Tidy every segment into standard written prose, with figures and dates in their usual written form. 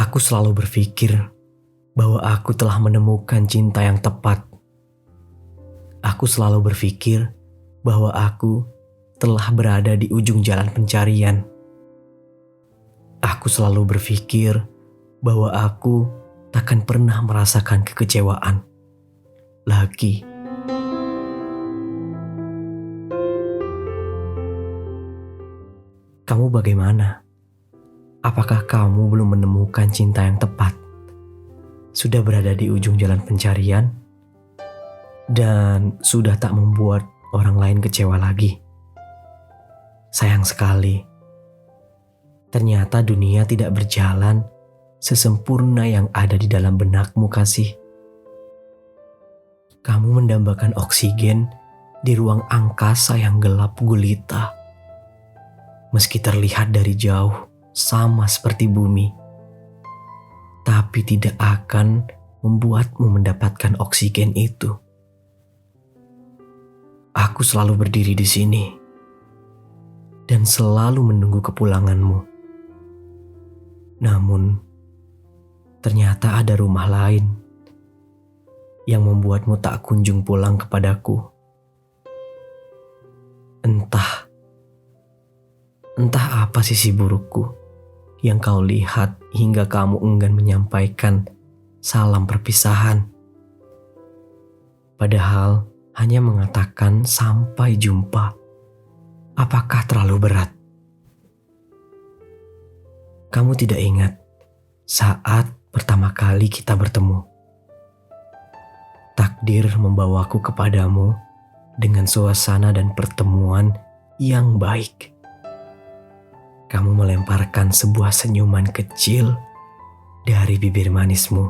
Aku selalu berpikir bahwa aku telah menemukan cinta yang tepat. Aku selalu berpikir bahwa aku telah berada di ujung jalan pencarian. Aku selalu berpikir bahwa aku takkan pernah merasakan kekecewaan lagi. Kamu bagaimana? Apakah kamu belum menemukan cinta yang tepat? Sudah berada di ujung jalan pencarian dan sudah tak membuat orang lain kecewa lagi. Sayang sekali, ternyata dunia tidak berjalan sesempurna yang ada di dalam benakmu, kasih. Kamu mendambakan oksigen di ruang angkasa yang gelap gulita. Meski terlihat dari jauh sama seperti bumi, tapi tidak akan membuatmu mendapatkan oksigen itu. Aku selalu berdiri di sini dan selalu menunggu kepulanganmu. Namun, ternyata ada rumah lain yang membuatmu tak kunjung pulang kepadaku. Entah apa sisi burukku yang kau lihat hingga kamu enggan menyampaikan salam perpisahan. Padahal hanya mengatakan sampai jumpa. Apakah terlalu berat? Kamu tidak ingat saat pertama kali kita bertemu. Takdir membawaku kepadamu dengan suasana dan pertemuan yang baik. Kamu melemparkan sebuah senyuman kecil dari bibir manismu.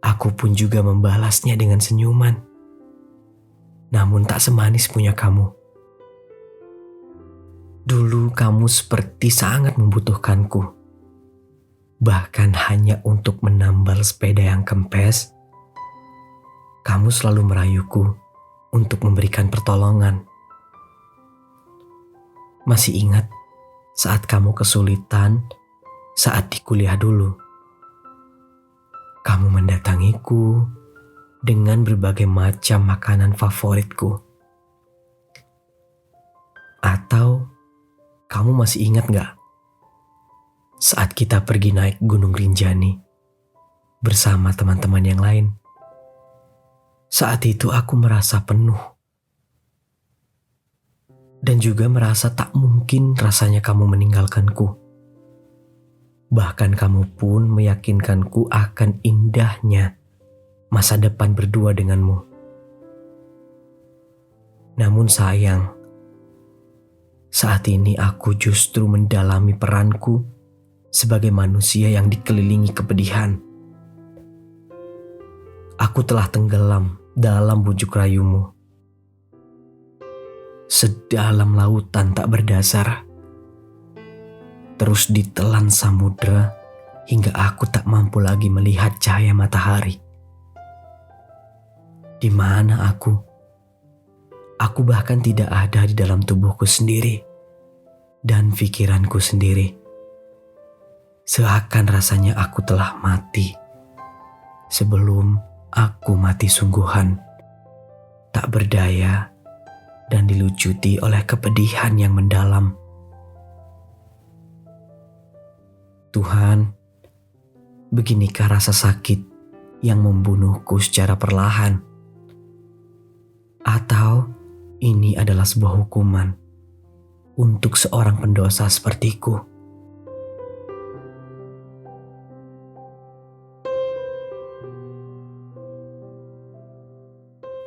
Aku pun juga membalasnya dengan senyuman. Namun tak semanis punya kamu. Dulu kamu seperti sangat membutuhkanku. Bahkan hanya untuk menambal sepeda yang kempes, kamu selalu merayuku untuk memberikan pertolongan. Masih ingat saat kamu kesulitan saat di kuliah dulu? Kamu mendatangiku dengan berbagai macam makanan favoritku. Atau kamu masih ingat gak saat kita pergi naik Gunung Rinjani bersama teman-teman yang lain? Saat itu aku merasa penuh. Dan juga merasa tak mungkin rasanya kamu meninggalkanku. Bahkan kamu pun meyakinkanku akan indahnya masa depan berdua denganmu. Namun sayang, saat ini aku justru mendalami peranku sebagai manusia yang dikelilingi kepedihan. Aku telah tenggelam dalam bujuk rayumu. Sedalam lautan tak berdasar, terus ditelan samudera hingga aku tak mampu lagi melihat cahaya matahari. Di mana aku? Aku bahkan tidak ada di dalam tubuhku sendiri dan pikiranku sendiri. Seakan rasanya aku telah mati sebelum aku mati sungguhan, tak berdaya dan dilucuti oleh kepedihan yang mendalam. Tuhan, beginikah rasa sakit yang membunuhku secara perlahan? Atau ini adalah sebuah hukuman untuk seorang pendosa sepertiku?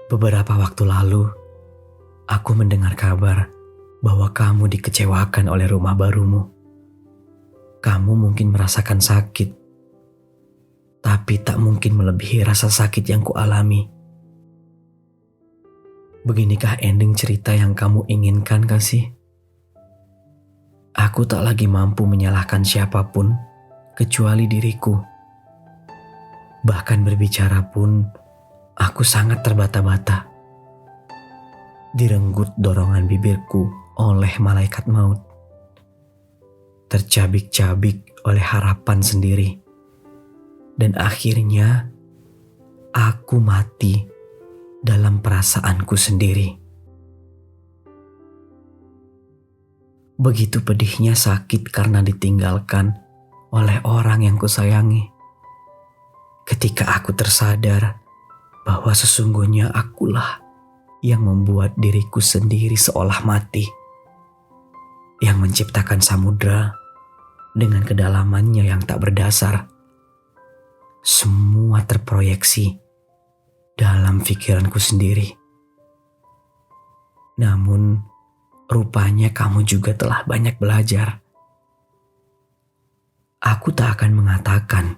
Beberapa waktu lalu, aku mendengar kabar bahwa kamu dikecewakan oleh rumah barumu. Kamu mungkin merasakan sakit, tapi tak mungkin melebihi rasa sakit yang kualami. Beginikah ending cerita yang kamu inginkan, kasih? Aku tak lagi mampu menyalahkan siapapun kecuali diriku. Bahkan berbicara pun, aku sangat terbata-bata. Direnggut dorongan bibirku oleh malaikat maut. Tercabik-cabik oleh harapan sendiri. Dan akhirnya aku mati dalam perasaanku sendiri. Begitu pedihnya sakit karena ditinggalkan oleh orang yang kusayangi. Ketika aku tersadar bahwa sesungguhnya akulah yang membuat diriku sendiri seolah mati, yang menciptakan samudra dengan kedalamannya yang tak berdasar. Semua terproyeksi dalam pikiranku sendiri. Namun, rupanya kamu juga telah banyak belajar. Aku tak akan mengatakan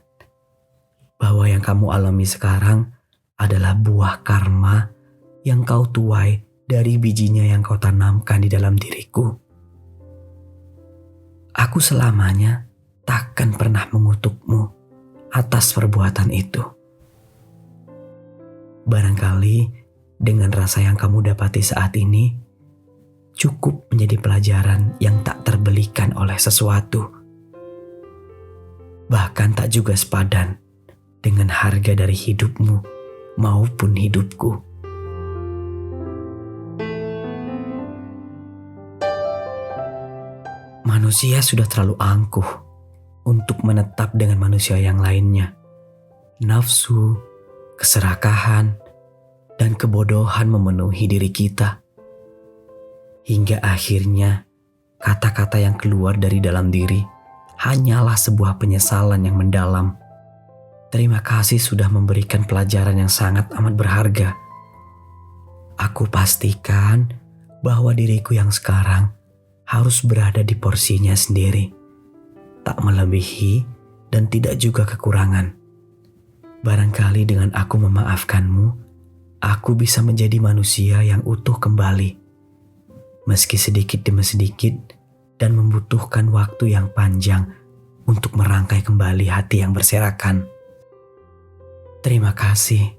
bahwa yang kamu alami sekarang adalah buah karma yang kau tuai dari bijinya yang kau tanamkan di dalam diriku. Aku selamanya takkan pernah mengutukmu atas perbuatan itu. Barangkali dengan rasa yang kamu dapati saat ini cukup menjadi pelajaran yang tak terbelikan oleh sesuatu, bahkan tak juga sepadan dengan harga dari hidupmu maupun hidupku. Manusia sudah terlalu angkuh untuk menetap dengan manusia yang lainnya. Nafsu, keserakahan, dan kebodohan memenuhi diri kita. Hingga akhirnya kata-kata yang keluar dari dalam diri hanyalah sebuah penyesalan yang mendalam. Terima kasih sudah memberikan pelajaran yang sangat amat berharga. Aku pastikan bahwa diriku yang sekarang harus berada di porsinya sendiri. Tak melebihi dan tidak juga kekurangan. Barangkali dengan aku memaafkanmu, aku bisa menjadi manusia yang utuh kembali. Meski sedikit demi sedikit dan membutuhkan waktu yang panjang untuk merangkai kembali hati yang berserakan. Terima kasih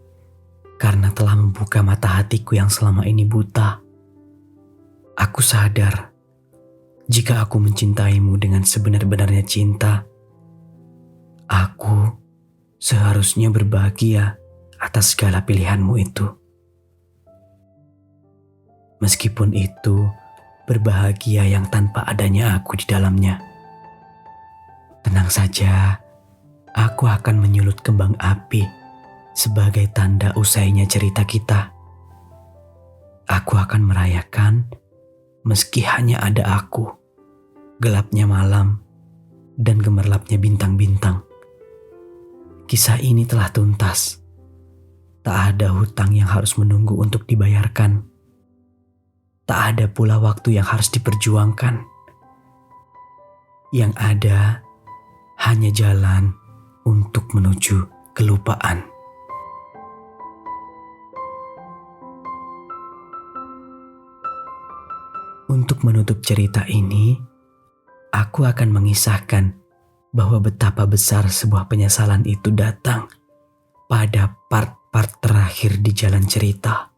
karena telah membuka mata hatiku yang selama ini buta. Aku sadar jika aku mencintaimu dengan sebenar-benarnya cinta, aku seharusnya berbahagia atas segala pilihanmu itu. Meskipun itu berbahagia yang tanpa adanya aku di dalamnya. Tenang saja, aku akan menyulut kembang api sebagai tanda usainya cerita kita. Aku akan merayakan meski hanya ada aku, gelapnya malam, dan gemerlapnya bintang-bintang. Kisah ini telah tuntas. Tak ada hutang yang harus menunggu untuk dibayarkan. Tak ada pula waktu yang harus diperjuangkan. Yang ada hanya jalan untuk menuju kelupaan. Untuk menutup cerita ini, aku akan mengisahkan bahwa betapa besar sebuah penyesalan itu datang pada part-part terakhir di jalan cerita.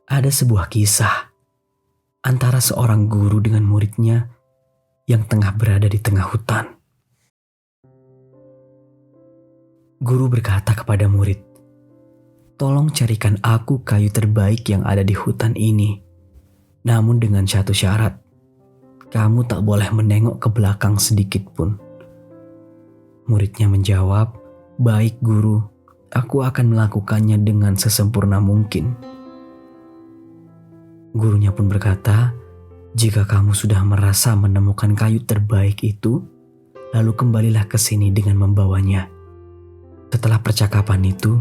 Ada sebuah kisah antara seorang guru dengan muridnya yang tengah berada di tengah hutan. Guru berkata kepada murid, "Tolong carikan aku kayu terbaik yang ada di hutan ini. Namun dengan satu syarat, kamu tak boleh menengok ke belakang sedikit pun." Muridnya menjawab, "Baik guru, aku akan melakukannya dengan sesempurna mungkin." Gurunya pun berkata, "Jika kamu sudah merasa menemukan kayu terbaik itu, lalu kembalilah ke sini dengan membawanya." Setelah percakapan itu,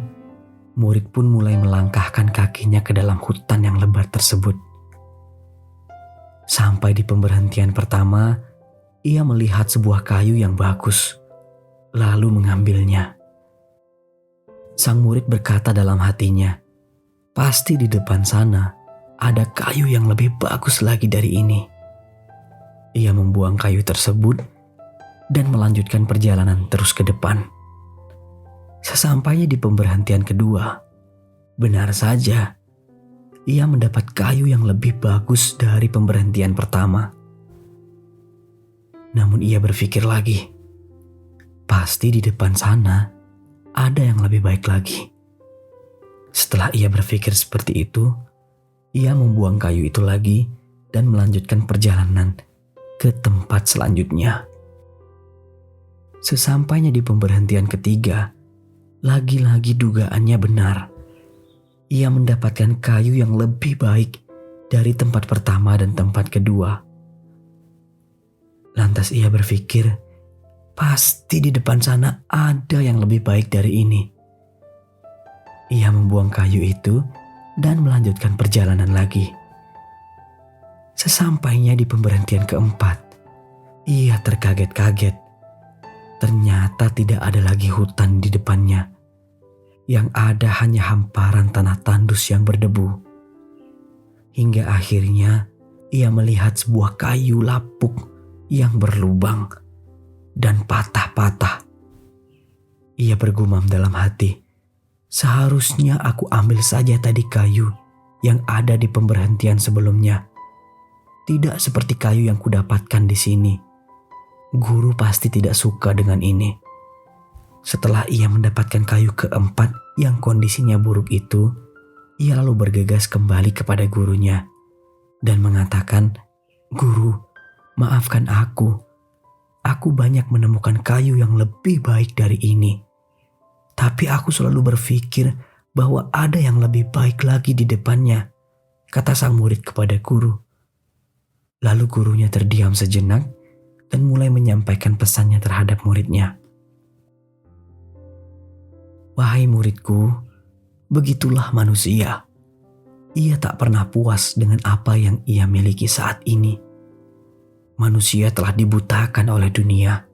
murid pun mulai melangkahkan kakinya ke dalam hutan yang lebar tersebut. Sampai di pemberhentian pertama, ia melihat sebuah kayu yang bagus, lalu mengambilnya. Sang murid berkata dalam hatinya, "Pasti di depan sana ada kayu yang lebih bagus lagi dari ini." Ia membuang kayu tersebut dan melanjutkan perjalanan terus ke depan. Sesampainya di pemberhentian kedua, benar saja, ia mendapat kayu yang lebih bagus dari pemberhentian pertama. Namun ia berpikir lagi, pasti di depan sana ada yang lebih baik lagi. Setelah ia berpikir seperti itu, ia membuang kayu itu lagi dan melanjutkan perjalanan ke tempat selanjutnya. Sesampainya di pemberhentian ketiga, lagi-lagi dugaannya benar. Ia mendapatkan kayu yang lebih baik dari tempat pertama dan tempat kedua. Lantas ia berpikir, pasti di depan sana ada yang lebih baik dari ini. Ia membuang kayu itu dan melanjutkan perjalanan lagi. Sesampainya di pemberhentian keempat, ia terkaget-kaget. Ternyata tidak ada lagi hutan di depannya. Yang ada hanya hamparan tanah tandus yang berdebu. Hingga akhirnya ia melihat sebuah kayu lapuk yang berlubang dan patah-patah. Ia bergumam dalam hati, seharusnya aku ambil saja tadi kayu yang ada di pemberhentian sebelumnya. Tidak seperti kayu yang kudapatkan di sini. Guru pasti tidak suka dengan ini. Setelah ia mendapatkan kayu keempat yang kondisinya buruk itu, ia lalu bergegas kembali kepada gurunya dan mengatakan, "Guru, maafkan aku. Aku banyak menemukan kayu yang lebih baik dari ini. Tapi aku selalu berpikir bahwa ada yang lebih baik lagi di depannya," kata sang murid kepada guru. Lalu gurunya terdiam sejenak dan mulai menyampaikan pesannya terhadap muridnya. "Wahai muridku, begitulah manusia. Ia tak pernah puas dengan apa yang ia miliki saat ini. Manusia telah dibutakan oleh dunia.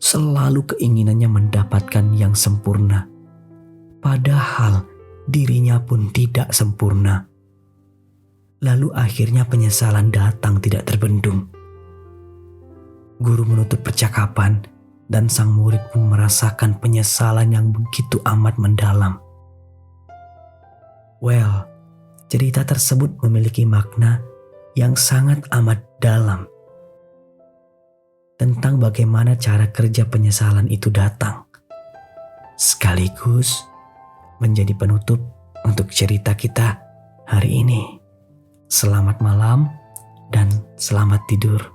Selalu keinginannya mendapatkan yang sempurna. Padahal dirinya pun tidak sempurna. Lalu akhirnya penyesalan datang tidak terbendung." Guru menutup percakapan dan sang murid pun merasakan penyesalan yang begitu amat mendalam. Well, cerita tersebut memiliki makna yang sangat amat dalam tentang bagaimana cara kerja penyesalan itu datang. Sekaligus menjadi penutup untuk cerita kita hari ini. Selamat malam dan selamat tidur.